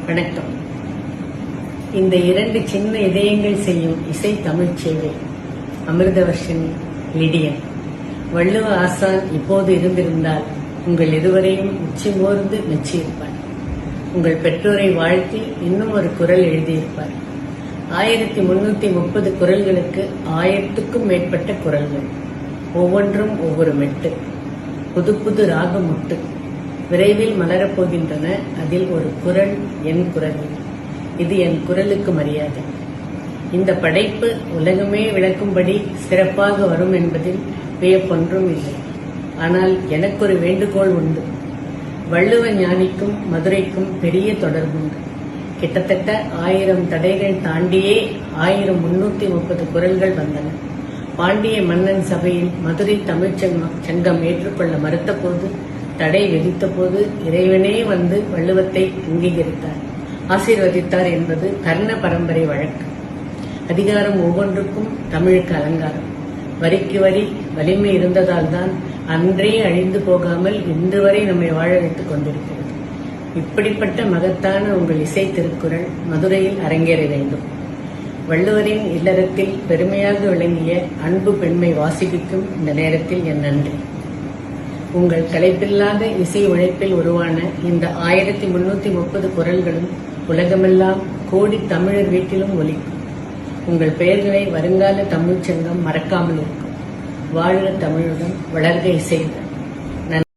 வணக்கம். இந்த இரண்டு சின்ன இதயங்கள் செய்யும் இசை தமிழ் சேவை. அமிர்தவர்ஷினி, லிடியன். வள்ளுவ ஆசான் இப்போது இருந்திருந்தால் உங்கள் இருவரையும் உச்சி மோர்ந்து மெச்சியிருப்பார். உங்கள் பெற்றோரை வாழ்த்தி இன்னும் ஒரு குரல் எழுதியிருப்பார். 1330 குரல்களுக்கு 1000க்கும் மேற்பட்ட குரல்கள், ஒவ்வொன்றும் ஒவ்வொரு மெட்டு, புது புது ராகமுட்டு விரைவில் மலரப்போகின்றன. அதில் ஒரு குரல் என் குரல். இது என் குரலுக்கு மரியாதை. இந்த படைப்பு உலகமே விளக்கும்படி சிறப்பாக வரும் என்பதில் வியப்பொன்றும் இல்லை. ஆனால் எனக்கு ஒரு வேண்டுகோள் உண்டு. வள்ளுவ ஞானிக்கும் மதுரைக்கும் பெரிய தொடர்புண்டு. கிட்டத்தட்ட 1000 தடைகள் தாண்டியே 1330 குரல்கள் வந்தன. பாண்டிய மன்னன் சபையில் மதுரை தமிழ்ச் சங்கம் ஏற்றுக்கொள்ள மறுத்த போது, தடை விதித்த போது இறைவனே வந்து வள்ளுவத்தை அங்கீகரித்தார், ஆசீர்வதித்தார் என்பது கர்ண பரம்பரை வழக்கு. அதிகாரம் ஒவ்வொன்றுக்கும் தமிழுக்கு அலங்காரம். வரிக்கு வரி வலிமை இருந்ததால் தான் அன்றே அழிந்து போகாமல் இன்று வரை நம்மை வாழ வைத்துக் கொண்டிருக்கிறது. இப்படிப்பட்ட மகத்தான உங்கள் இசை திருக்குறள் மதுரையில் அரங்கேற வேண்டும். வள்ளுவரின் இல்லறத்தில் பெருமையாக விளங்கிய அன்பு பெண்மை வாசிப்பிக்கும் இந்த நேரத்தில் என் நன்றி. உங்கள் களைப்பில்லாத இசை உழைப்பில் உருவான இந்த 1330 குரல்களும் உலகமெல்லாம் கோடி தமிழர் வீட்டிலும் ஒலிக்கும். உங்கள் பெயர்களை வருங்கால தமிழ்ச் சங்கம் மறக்காமல் இருக்கும். வாழ்க தமிழுடன், வளர்க இசையுடன்.